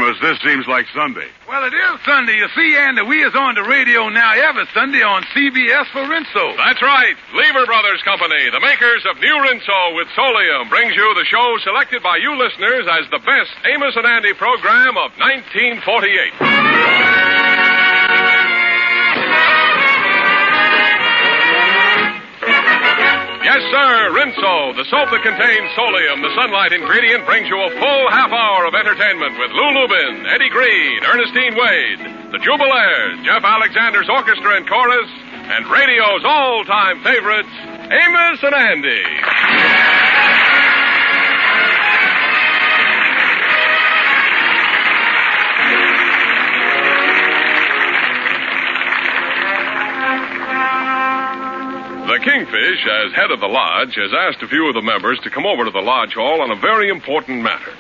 Amos, this seems like Sunday. Well, it is Sunday. You see, Andy, we is on the radio now every Sunday on CBS for Rinso. That's right. Lever Brothers Company, the makers of New Rinso with Solium, brings you the show selected by you listeners as the best Amos and Andy program of 1948. Yes, sir, Rinso, the soap that contains Solium, the sunlight ingredient, brings you a full half hour of entertainment with Lou Lubin, Eddie Green, Ernestine Wade, the Jubilaires, Jeff Alexander's orchestra and chorus, and radio's all-time favorites, Amos and Andy. The Kingfish, as head of the lodge, has asked a few of the members to come over to the lodge hall on a very important matter.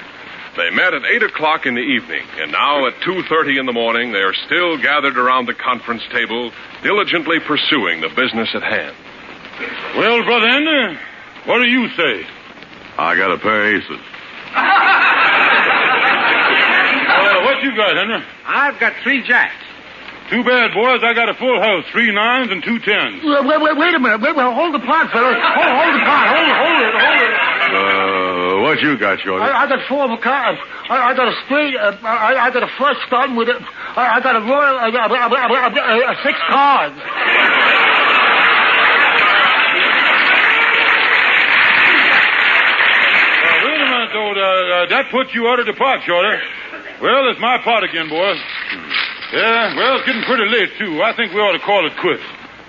They met at 8 o'clock in the evening, and now at 2:30 in the morning, they are still gathered around the conference table, diligently pursuing the business at hand. Well, Brother Andy, what do you say? I got a pair of aces. What you got, Henry? I've got 3 jacks. Too bad, boys. I got a full house, 3 9s and 2 10s. Wait a minute. Hold the pot, fellas. Hold the pot. Hold it. What you got, Shorty? I got 4 of a kind. I got a straight. I got a flush starting with it. I got a royal. 6 cards. Wait a minute, though. That puts you out of the pot, Shorty. Well, it's my pot again, boys. Yeah, well, it's getting pretty late, too. I think we ought to call it quits.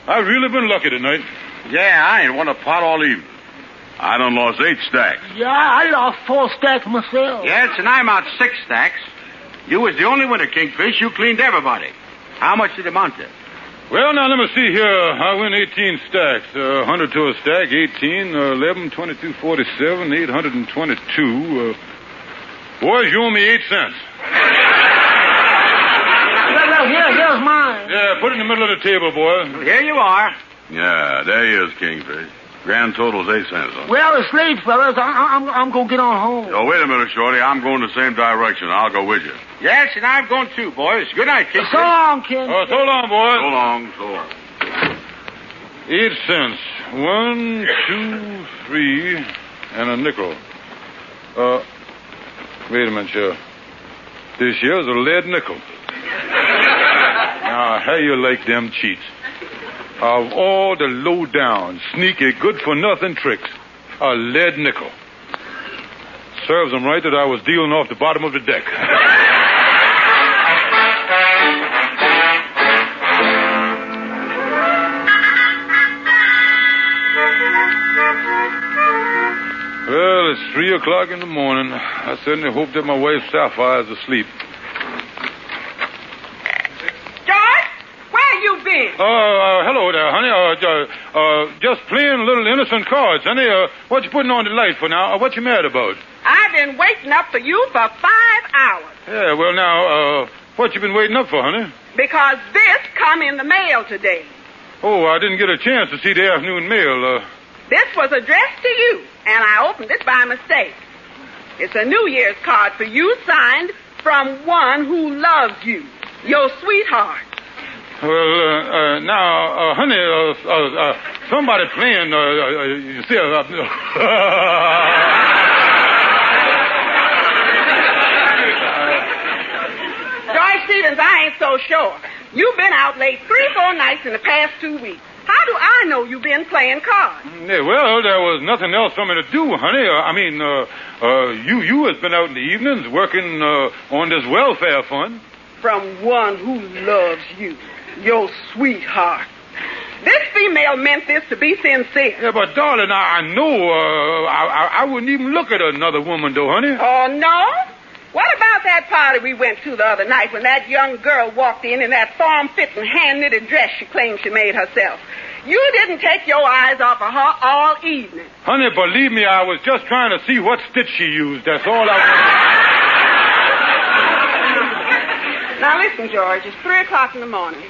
I've really been lucky tonight. Yeah, I ain't won a pot all evening. I done lost 8 stacks. Yeah, I lost 4 stacks myself. Yes, and I'm out 6 stacks. You was the only winner, Kingfish. You cleaned everybody. How much did it amount to? Well, now, let me see here. I win 18 stacks. 100 to a stack, 18, 11, 22, 47, 822. Boys, you owe me 8 cents. Here's mine. Yeah, put it in the middle of the table, boy. Well, here you are. Yeah, there he is, Kingfish. Grand total's 8 cents. Huh? Well, it's late, fellas. I'm going to get on home. Oh, wait a minute, Shorty. I'm going the same direction. I'll go with you. Yes, and I'm going too, boys. Good night, Kingfish. So long, kid. Oh, so long, boys. So long. 8 cents. 1, 2, 3, and a nickel. Wait a minute, sir. This here's a lead nickel. Now, how you like them cheats? Of all the low-down, sneaky, good-for-nothing tricks, a lead nickel. Serves them right that I was dealing off the bottom of the deck. Well, it's 3 o'clock in the morning. I certainly hope that my wife Sapphire's asleep. Hello there, honey. Just playing little innocent cards, honey. What you putting on the light for now? What you mad about? I've been waiting up for you for 5 hours. Yeah, well, now, what you been waiting up for, honey? Because this come in the mail today. Oh, I didn't get a chance to see the afternoon mail. This was addressed to you, and I opened it by mistake. It's a New Year's card for you, signed from one who loves you, your sweetheart. Well, now, honey, somebody playing, you see, Joy Stevens, I ain't so sure. You've been out late 3-4 nights in the past 2 weeks. How do I know you've been playing cards? Yeah, well, there was nothing else for me to do, honey. You has been out in the evenings working on this welfare fund. From one who loves you. Your sweetheart. This female meant this to be sincere. Yeah, but darling, I know I wouldn't even look at another woman, though, honey. Oh, no? What about that party we went to the other night when that young girl walked in that form-fitting, hand-knitted dress she claimed she made herself? You didn't take your eyes off of her all evening. Honey, believe me, I was just trying to see what stitch she used. That's all I was. Now, listen, George, it's 3 o'clock in the morning.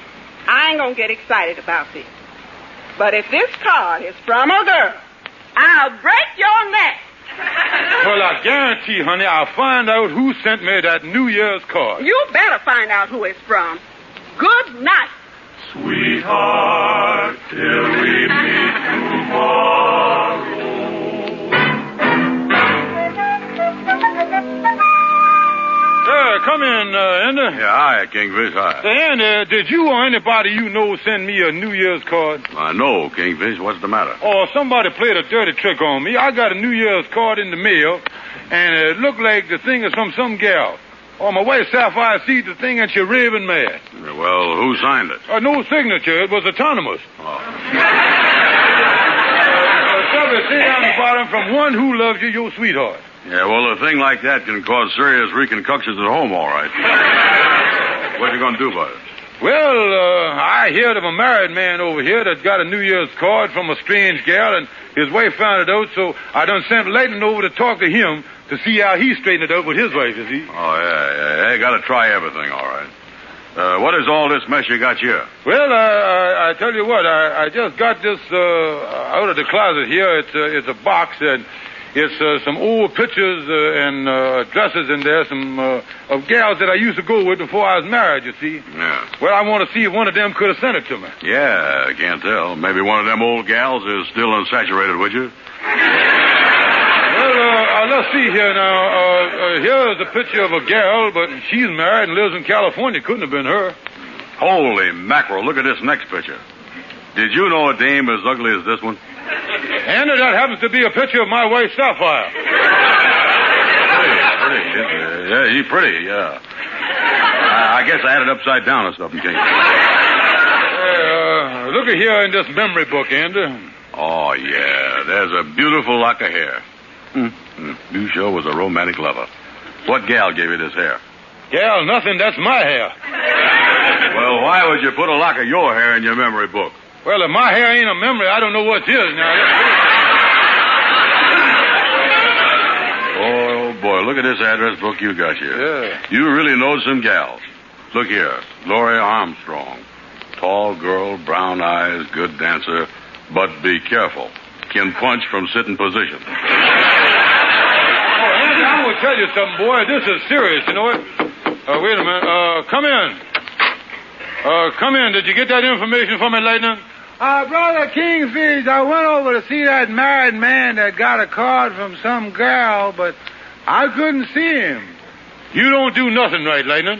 I ain't gonna get excited about this. But if this card is from a girl, I'll break your neck. Well, I guarantee, honey, I'll find out who sent me that New Year's card. You better find out who it's from. Good night. Sweetheart, till we meet tomorrow. Come in, Andy. Yeah, hi, Kingfish, hi. Andy, did you or anybody you know send me a New Year's card? No, Kingfish, what's the matter? Oh, somebody played a dirty trick on me. I got a New Year's card in the mail, and it looked like the thing is from some gal. Oh, my wife Sapphire sees the thing and she raving mad. Well, who signed it? No signature. It was autonomous. Oh. Somebody say down the bottom, from one who loves you, your sweetheart. Yeah, well, a thing like that can cause serious reconstructions at home, all right. What you gonna do about it? Well, I heard of a married man over here that got a New Year's card from a strange gal, and his wife found it out, so I done sent Leighton over to talk to him to see how he straightened it out with his wife, you see. Oh, yeah. Hey, gotta try everything, all right. What is all this mess you got here? Well, I tell you what, I just got this out of the closet here. It's a box, and it's some old pictures and dresses in there, some of gals that I used to go with before I was married, you see. Yeah. Well, I want to see if one of them could have sent it to me. Yeah, I can't tell. Maybe one of them old gals is still unsaturated with you. Well, let's see here now. Here's a picture of a gal, but she's married and lives in California. Couldn't have been her. Holy mackerel, look at this next picture. Did you know a dame as ugly as this one? And that happens to be a picture of my wife, Sapphire. Pretty. Yeah, she's pretty, yeah. I guess I had it upside down or something, King. Look at here in this memory book, Andy. Oh, yeah. There's a beautiful lock of hair. You sure was a romantic lover. What gal gave you this hair? Gal, nothing. That's my hair. Well, why would you put a lock of your hair in your memory book? Well, if my hair ain't a memory, I don't know what is now. Oh, boy, look at this address book you got here. Yeah. You really know some gals. Look here. Gloria Armstrong. Tall girl, brown eyes, good dancer, but be careful. Can punch from sitting position. Andy, I will tell you something, boy. This is serious, you know it? Wait a minute. Come in. Come in. Did you get that information from me, Lightning? Brother Kingfish, I went over to see that married man that got a card from some girl, but I couldn't see him. You don't do nothing right, Lightning.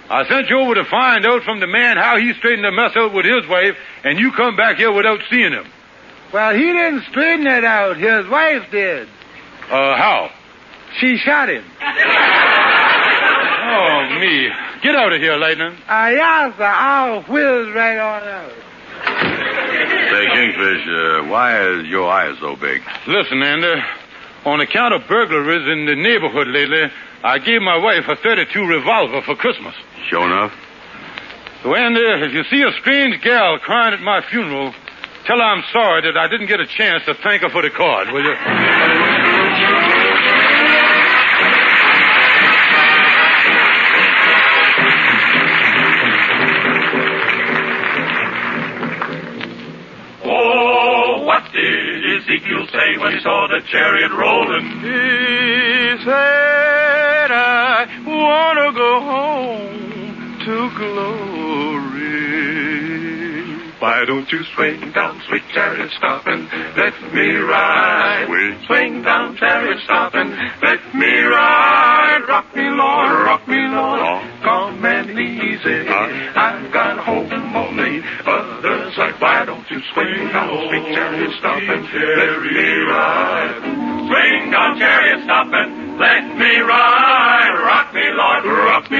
I sent you over to find out from the man how he straightened the mess out with his wife, and you come back here without seeing him. Well, he didn't straighten it out. His wife did. How? She shot him. Oh, me. Get out of here, Lightning. Yes, sir. I'll whiz right on out. Say, Kingfish, why is your eyes so big? Listen, Andy. On account of burglaries in the neighborhood lately, I gave my wife a .32 revolver for Christmas. Sure enough. So, Andy, if you see a strange gal crying at my funeral, tell her I'm sorry that I didn't get a chance to thank her for the card, will you? Oh, what did Ezekiel say when he saw the chariot rolling? He said, I want to go home to glory. Why don't you swing down, sweet chariot, stop and let me ride? Swing down, chariot, stop and let me ride. Rock me, Lord, calm and easy. I've got home on the other side. Why don't you swing down, sweet chariot, stop and let me ride? Swing down, chariot, stop and let me ride. Rock me,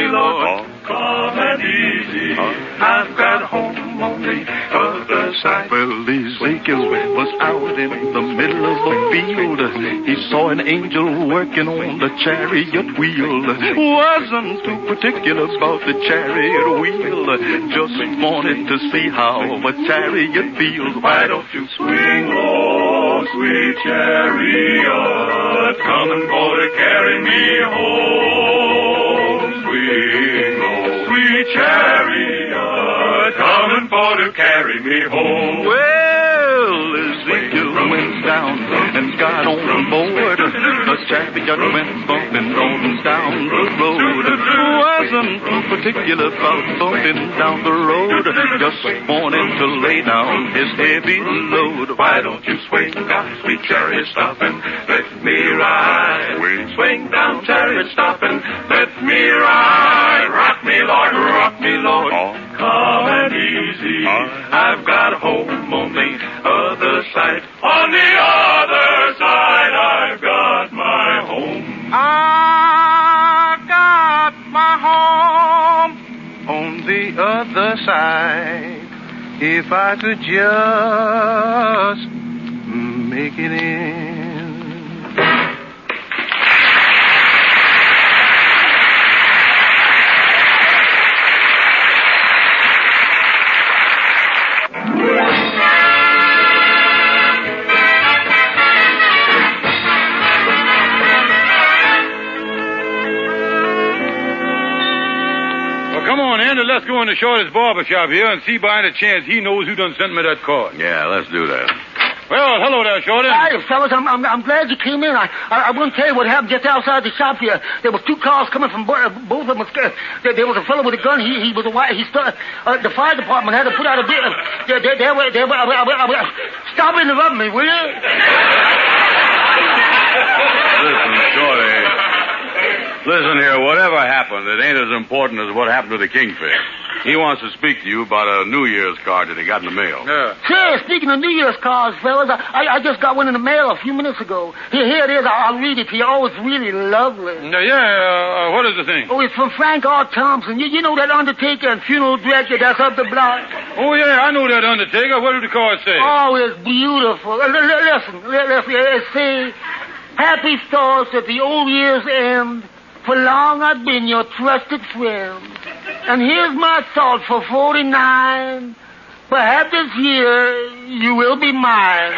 Lord, calm and easy. I've got home on the other side. Well, Ezekiel was out in the middle of the field. He saw an angel working on the chariot wheel. Wasn't too particular about the chariot wheel. Just wanted to see how a chariot feels. Why don't you swing low, sweet chariot, coming for to carry me home. Swing low, sweet chariot, coming for to carry me home. Well, Ezekiel went down and got on board. The chariot went bumping on down the road. Wasn't too particular about bumping down the road. Just wanted to lay down his heavy load. Why don't you swing down, sweet chariot, stop and let me ride? Swing down, chariot, stop and let me ride. Rock me, Lord, rock me, Lord. Calm and easy. I've got a home on the other side. On the other side, I've got my home. I've got my home on the other side. If I could just make it in. Come on, Andy, let's go into Shorty's barber shop here and see by any chance he knows who done sent me that card. Yeah, let's do that. Well, hello there, Shorty. Hi, fellas. I'm glad you came in. I wouldn't tell you what happened just outside the shop here. There was two cars coming from both of them. There was a fellow with a gun. He was a white. The fire department had to put out a bit. Stop interrupting me, will you? Listen, Shorty. Listen here, whatever happened, it ain't as important as what happened to the Kingfish. He wants to speak to you about a New Year's card that he got in the mail. Yeah. Say, speaking of New Year's cards, fellas, I just got one in the mail a few minutes ago. Here it is. I'll read it to you. Oh, it's really lovely. What is the thing? Oh, it's from Frank R. Thompson. You know that undertaker and funeral director that's up the block? Oh, yeah, I know that undertaker. What did the card say? Oh, it's beautiful. Listen. It says, happy thoughts at the old year's end. For long I've been your trusted friend. And here's my thought for 49. Perhaps this year you will be mine.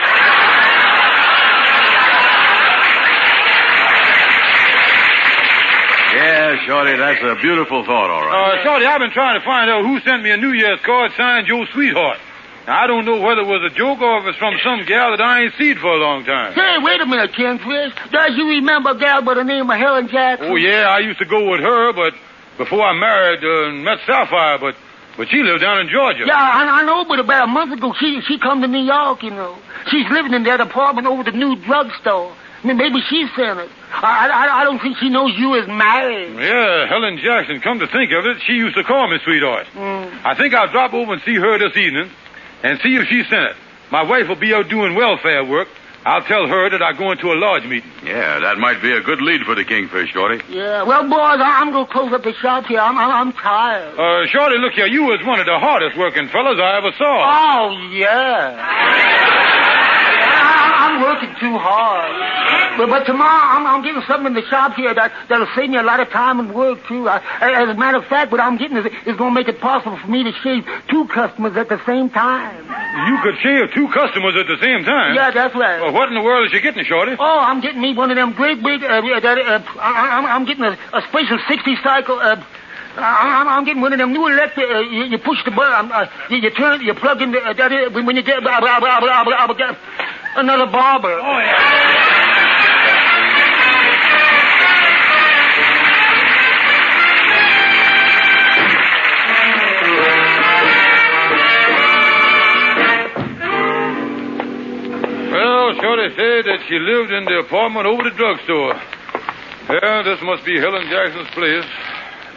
Yeah, Shorty, that's a beautiful thought, all right. Shorty, I've been trying to find out who sent me a New Year's card signed Joe Sweetheart. Now, I don't know whether it was a joke or if it's from some gal that I ain't seen for a long time. Say, wait a minute, Kingfish. Does you remember a gal by the name of Helen Jackson? Oh, yeah, I used to go with her, but before I married and met Sapphire, but she lived down in Georgia. Yeah, I know, but about a month ago, she come to New York, you know. She's living in that apartment over the new drugstore. I mean, maybe she sent it. I don't think she knows you is married. Yeah, Helen Jackson, come to think of it, she used to call me Sweetheart. I think I'll drop over and see her this evening and see if she sent it. My wife will be out doing welfare work. I'll tell her that I'm going to a lodge meeting. Yeah, that might be a good lead for the Kingfish, Shorty. Yeah, well, boys, I'm going to close up the shop here. I'm tired. Shorty, look here. You was one of the hardest working fellas I ever saw. Oh, yeah. I'm working too hard. But tomorrow I'm getting something in the shop here that'll save me a lot of time and work, too. As a matter of fact, what I'm getting is going to make it possible for me to shave two customers at the same time. You could shave two customers at the same time? Yeah, that's right. Well, what in the world is you getting, Shorty? Oh, I'm getting me one of them great big... I'm getting a special 60 cycle... I'm getting one of them new electric... you push the button... you turn... You plug in... when you get... another barber. Oh, yeah. Well, Shorty said that she lived in the apartment over the drugstore. Yeah, this must be Helen Jackson's place.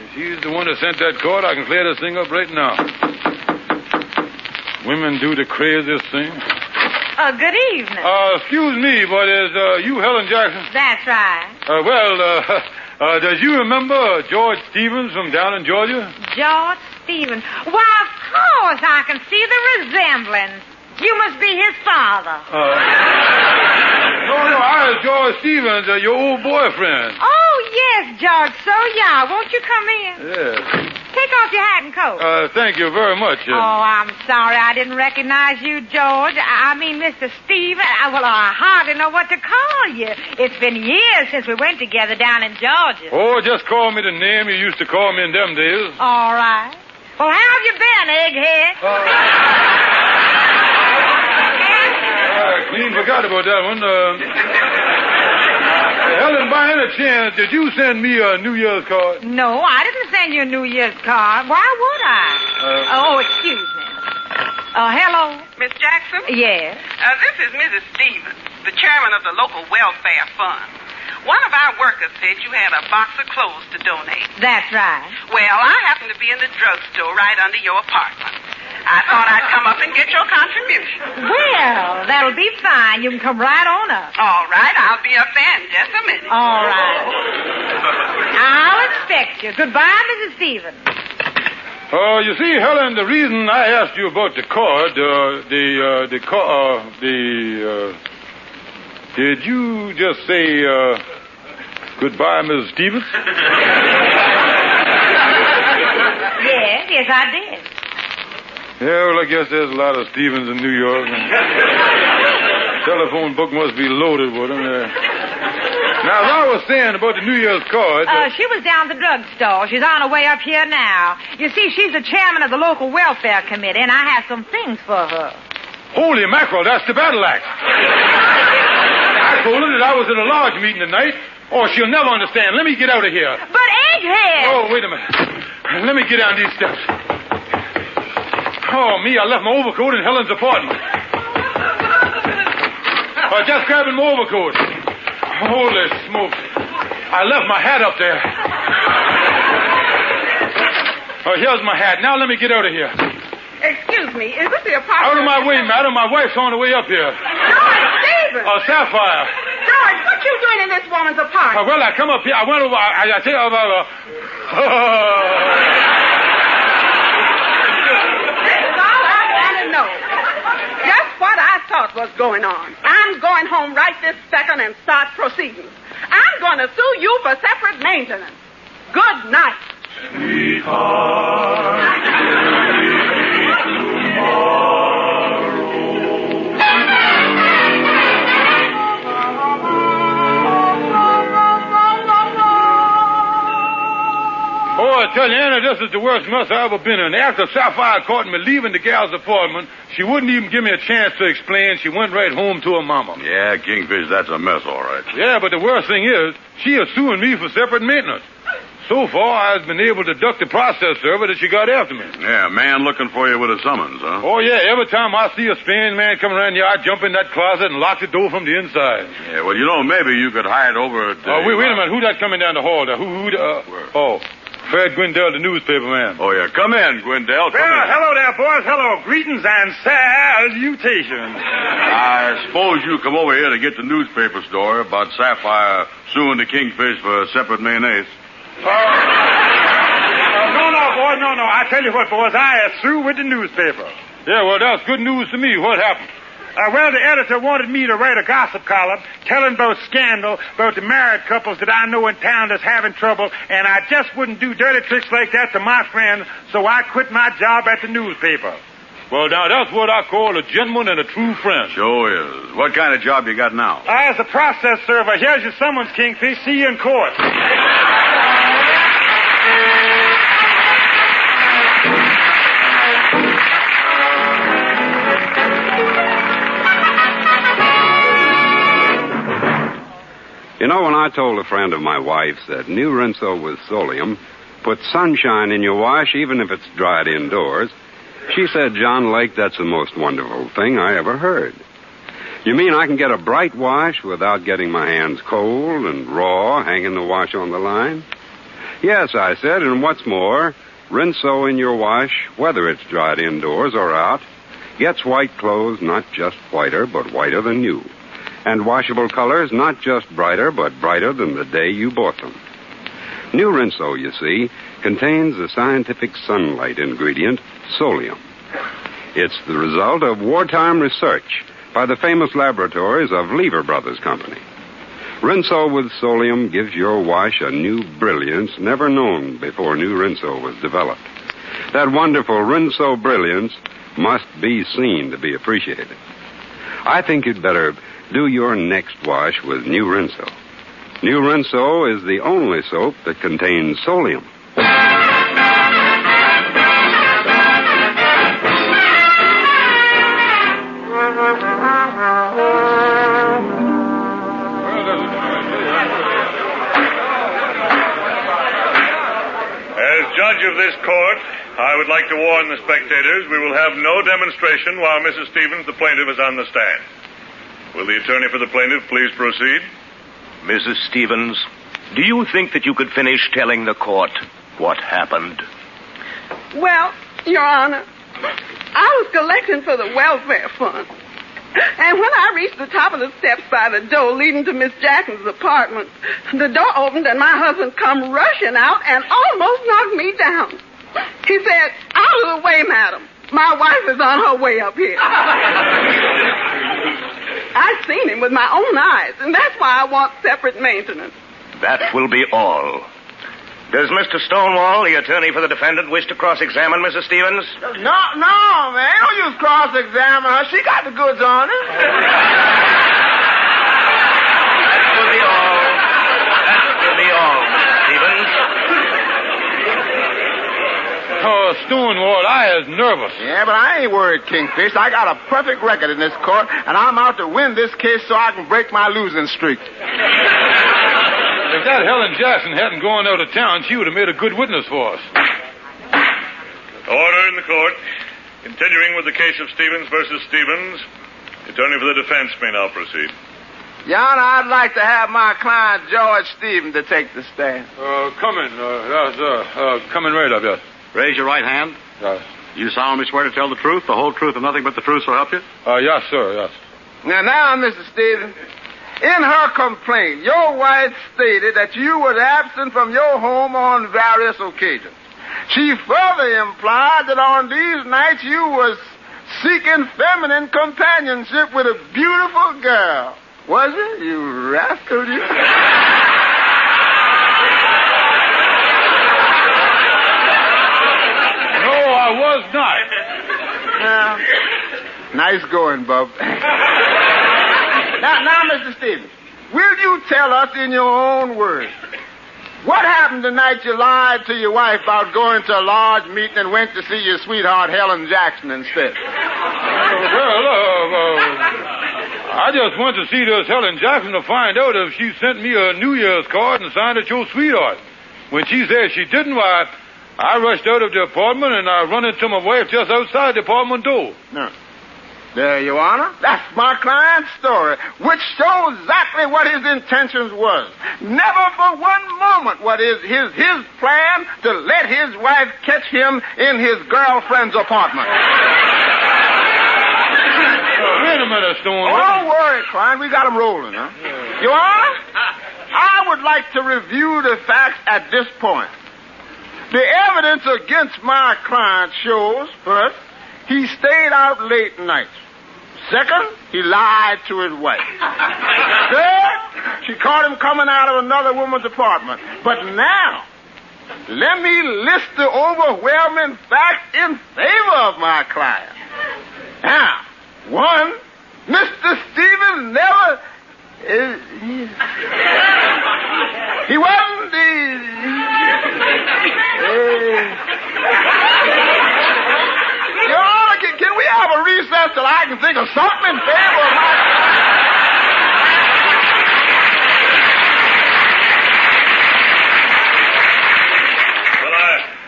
If she's the one that sent that card, I can clear this thing up right now. Women do the craziest thing. Good evening. Excuse me, but is you Helen Jackson? That's right. Does you remember George Stevens from down in Georgia? George Stevens. Why, of course, I can see the resemblance. You must be his father. No, I was George Stevens, your old boyfriend. Oh, yes, George. So, yeah. Won't you come in? Yeah. Take off your hat and coat. Thank you very much. Oh, I'm sorry I didn't recognize you, George. I mean, Mr. Stevens. Well, I hardly know what to call you. It's been years since we went together down in Georgia. Oh, just call me the name you used to call me in them days. All right. Well, how have you been, egghead? I clean forgot about that one. Helen, by any chance, did you send me a New Year's card? No, I didn't send you a New Year's card. Why would I? Excuse me. Hello? Miss Jackson? Yes. This is Mrs. Stevens, the chairman of the local welfare fund. One of our workers said you had a box of clothes to donate. That's right. Well, I happen to be in the drugstore right under your apartment. I thought I'd come up and get your contribution. Well, that'll be fine. You can come right on up. All right, I'll be up there in just a minute. All right. I'll expect you. Goodbye, Mrs. Stevens. You see, Helen, the reason I asked you about the card, did you just say, goodbye, Mrs. Stevens? Yes, I did. Yeah, well, I guess there's a lot of Stevens in New York. Telephone book must be loaded with them. Now, as I was saying about the New Year's card... she was down at the drugstore. She's on her way up here now. You see, she's the chairman of the local welfare committee, and I have some things for her. Holy mackerel, that's the battle axe. I told her that I was at a large meeting tonight. Oh, she'll never understand. Let me get out of here. But, Egghead! Oh, wait a minute. Let me get down these steps. Oh, me, I left my overcoat in Helen's apartment. Just grabbing my overcoat. Holy smokes. I left my hat up there. Oh, here's my hat. Now let me get out of here. Excuse me, is this the apartment? Out of my way, madam. My wife's on the way up here. George Stevens! Sapphire. George, what you doing in this woman's apartment? Well, I come up here. I went over. I tell you about... This is all I want to know. Just what I thought was going on. I'm going home right this second and start proceedings. I'm going to sue you for separate maintenance. Good night. Sweetheart, Oh, I tell you, Anna, this is the worst mess I've ever been in. After Sapphire caught me leaving the gal's apartment, she wouldn't even give me a chance to explain. She went right home to her mama. Yeah, Kingfish, that's a mess, all right. Yeah, but the worst thing is, she is suing me for separate maintenance. So far, I've been able to duck the process server that she got after me. Yeah, man looking for you with a summons, huh? Oh, yeah, every time I see a strange man come around here, I jump in that closet and lock the door from the inside. Yeah, well, you know, maybe you could hide over at... wait a minute. Who that coming down the hall there? Fred Gwendell, the newspaper man. Oh, yeah. Come in, Gwendell. Come in. Hello there, boys. Hello. Greetings and salutations. I suppose you come over here to get the newspaper story about Sapphire suing the Kingfish for separate mayonnaise. No, boys, no. I tell you what, boys, I am through with the newspaper. Yeah, well, that's good news to me. What happened? Well, the editor wanted me to write a gossip column telling about scandal about the married couples that I know in town that's having trouble, and I just wouldn't do dirty tricks like that to my friends, so I quit my job at the newspaper. Well, now, that's what I call a gentleman and a true friend. Sure is. What kind of job you got now? As a process server. Here's your summons, Kingfish. See you in court. You know, when I told a friend of my wife's that new Rinso with Solium puts sunshine in your wash even if it's dried indoors, she said, John Lake, that's the most wonderful thing I ever heard. You mean I can get a bright wash without getting my hands cold and raw hanging the wash on the line? Yes, I said, and what's more, Rinso in your wash, whether it's dried indoors or out, gets white clothes not just whiter, but whiter than new. And washable colors not just brighter, but brighter than the day you bought them. New Rinso, you see, contains the scientific sunlight ingredient, Solium. It's the result of wartime research by the famous laboratories of Lever Brothers Company. Rinso with Solium gives your wash a new brilliance never known before new Rinso was developed. That wonderful Rinso brilliance must be seen to be appreciated. I think you'd better do your next wash with new Rinso. New Rinso is the only soap that contains Solium. judge of this court, I would like to warn the spectators we will have no demonstration while Mrs. Stevens, the plaintiff, is on the stand. Will the attorney for the plaintiff please proceed? Mrs. Stevens, do you think that you could finish telling the court what happened? Well, Your Honor, I was collecting for the welfare fund. And when I reached the top of the steps by the door leading to Miss Jackson's apartment, the door opened and my husband come rushing out and almost knocked me down. He said, "Out of the way, madam. My wife is on her way up here." I've seen him with my own eyes, and that's why I want separate maintenance. That will be all. Does Mr. Stonewall, the attorney for the defendant, wish to cross-examine Mrs. Stevens? No, man. Don't use cross-examine her. She got the goods on her. That will be all. That will be all, Mrs. Stevens. Oh, Stonewall, I is nervous. Yeah, but I ain't worried, Kingfish. I got a perfect record in this court, and I'm out to win this case so I can break my losing streak. If that Helen Jackson hadn't gone out of town, she would have made a good witness for us. Order in the court. Continuing with the case of Stevens versus Stevens, the attorney for the defense may now proceed. Your Honor, I'd like to have my client, George Stevens, to take the stand. Coming. Coming right up, yes. Raise your right hand. Yes. You solemnly swear to tell the truth, the whole truth, and nothing but the truth, so help you? Yes, sir, yes. Now, Mr. Stevens, in her complaint, your wife stated that you were absent from your home on various occasions. She further implied that on these nights you was seeking feminine companionship with a beautiful girl. Was it? You rascal, you? No, I was not. Nice going, Bub. Now, Mr. Stevens, will you tell us in your own words what happened the night you lied to your wife about going to a large meeting and went to see your sweetheart Helen Jackson instead? I just went to see this Helen Jackson to find out if she sent me a New Year's card and signed it your sweetheart. When she said she didn't, why, I rushed out of the apartment and I run into my wife just outside the apartment door. No. There, Your Honor. That's my client's story, which shows exactly what his intentions was. Never for one moment what is his plan to let his wife catch him in his girlfriend's apartment. Wait a minute, Stonewall. Don't worry, client. We got him rolling, huh? Yeah. Your Honor, I would like to review the facts at this point. The evidence against my client shows, first, he stayed out late nights. Second, he lied to his wife. Third, she caught him coming out of another woman's apartment. But now, let me list the overwhelming facts in favor of my client. Now, one, Mr. Stevens never... he wasn't Your Honor, can we have a recess till I can think of something in favor of my...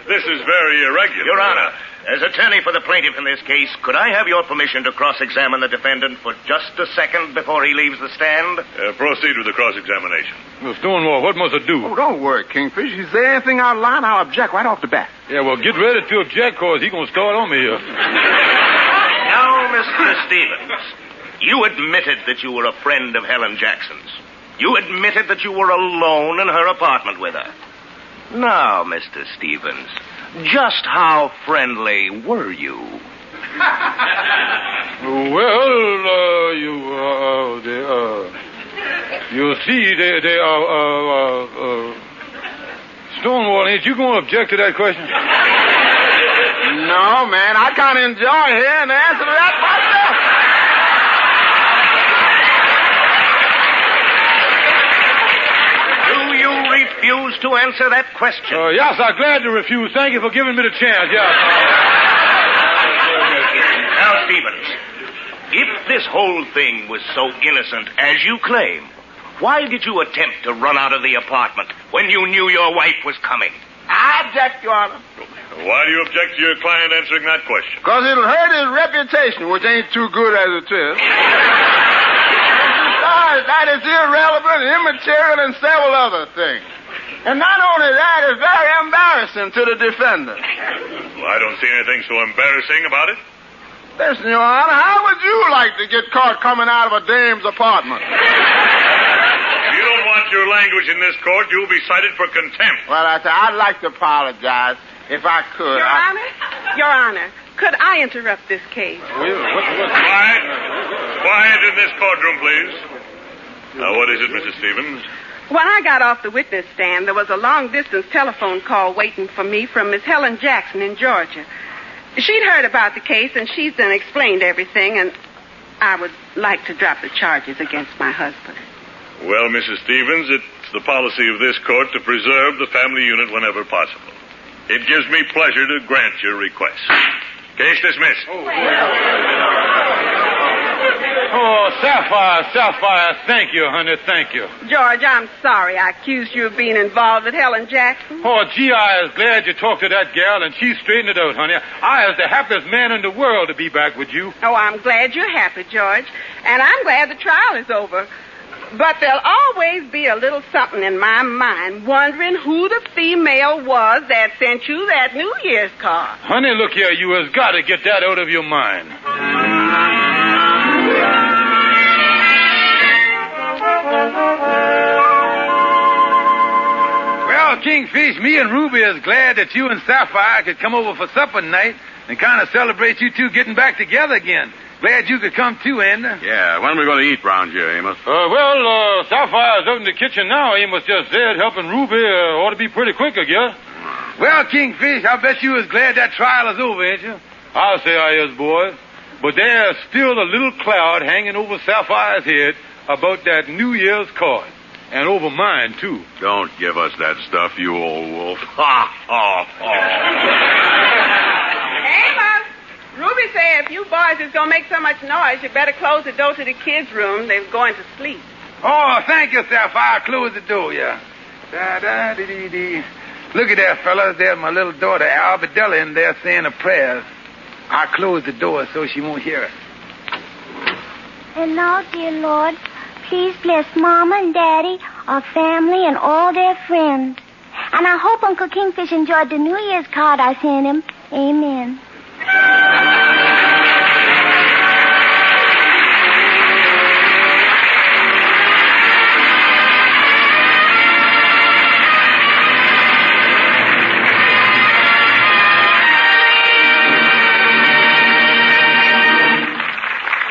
This is very irregular. Your Honor, as attorney for the plaintiff in this case, could I have your permission to cross-examine the defendant for just a second before he leaves the stand? Proceed with the cross-examination. Well, Stonewall, what must I do? Oh, don't worry, Kingfish. If you say anything out of line, I'll object right off the bat. Yeah, well, get ready to object, cause he's gonna start on me here. Now, Mr. Stevens, you admitted that you were a friend of Helen Jackson's. You admitted that you were alone in her apartment with her. Now, Mr. Stevens, just how friendly were you? Well, you see, Stonewall, ain't you going to object to that question? No, man, I kind of enjoy hearing the answer to that myself. Refuse to answer that question. Yes, I'm glad to refuse. Thank you for giving me the chance, yes. Now, Stevens, if this whole thing was so innocent as you claim, why did you attempt to run out of the apartment when you knew your wife was coming? I object, Your Honor. Why do you object to your client answering that question? Because it'll hurt his reputation, which ain't too good as it is. Besides, that is irrelevant, immaterial, and several other things. And not only that, it's very embarrassing to the defendant. Well, I don't see anything so embarrassing about it. Listen, Your Honor, how would you like to get caught coming out of a dame's apartment? If you don't want your language in this court, you'll be cited for contempt. Well, I'd like to apologize if I could. Your Honor, could I interrupt this case? Quiet in this courtroom, please. Now, what is it, Mrs. Stevens? When I got off the witness stand, there was a long-distance telephone call waiting for me from Miss Helen Jackson in Georgia. She'd heard about the case, and she's done explained everything, and I would like to drop the charges against my husband. Well, Mrs. Stevens, it's the policy of this court to preserve the family unit whenever possible. It gives me pleasure to grant your request. Case dismissed. Oh, Sapphire, thank you, honey, thank you. George, I'm sorry I accused you of being involved with Helen Jackson. Oh, gee, I was glad you talked to that gal and she straightened it out, honey. I was the happiest man in the world to be back with you. Oh, I'm glad you're happy, George. And I'm glad the trial is over. But there'll always be a little something in my mind wondering who the female was that sent you that New Year's card. Honey, look here, you has got to get that out of your mind. Well, Kingfish, me and Ruby is glad that you and Sapphire could come over for supper tonight and kind of celebrate you two getting back together again. Glad you could come too, Andy. Yeah, when are we going to eat round here, Amos? Sapphire's out in the kitchen now. Amos just said helping Ruby ought to be pretty quick, I guess. Well, Kingfish, I bet you is glad that trial is over, ain't you? I'll say I is, boy. But there's still a little cloud hanging over Sapphire's head about that New Year's card. And over mine, too. Don't give us that stuff, you old wolf. Ha, ha, ha. Amos! Ruby said if you boys is going to make so much noise, you better close the door to the kids' room. They're going to sleep. Oh, thank you, Sapphire. Close the door, yeah. Da-da-dee-dee-dee. Look at that, fellas. There's my little daughter, Albadella, in there saying her prayers. I'll close the door so she won't hear us. And now, dear Lord, please bless Mama and Daddy, our family, and all their friends. And I hope Uncle Kingfish enjoyed the New Year's card I sent him. Amen.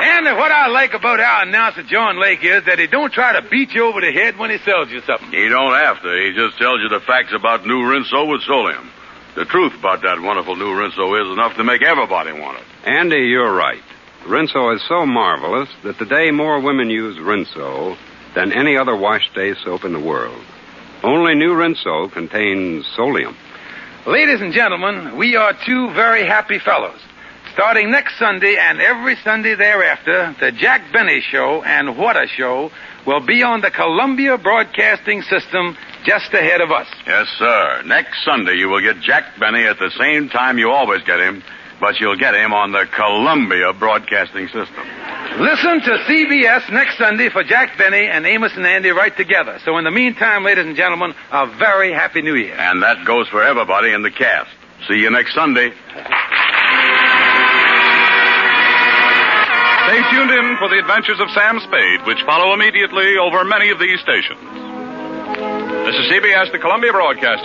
And what I like about our announcer, John Lake, is that he don't try to beat you over the head when he sells you something. He don't have to. He just tells you the facts about new Rinso with Solium. The truth about that wonderful new Rinso is enough to make everybody want it. Andy, you're right. Rinso is so marvelous that today more women use Rinso than any other wash day soap in the world. Only new Rinso contains Solium. Ladies and gentlemen, we are two very happy fellows. Starting next Sunday and every Sunday thereafter, the Jack Benny Show and What a Show will be on the Columbia Broadcasting System just ahead of us. Yes, sir. Next Sunday you will get Jack Benny at the same time you always get him, but you'll get him on the Columbia Broadcasting System. Listen to CBS next Sunday for Jack Benny and Amos and Andy right together. So in the meantime, ladies and gentlemen, a very happy New Year. And that goes for everybody in the cast. See you next Sunday. Stay tuned in for the adventures of Sam Spade, which follow immediately over many of these stations. This is CBS, the Columbia Broadcasting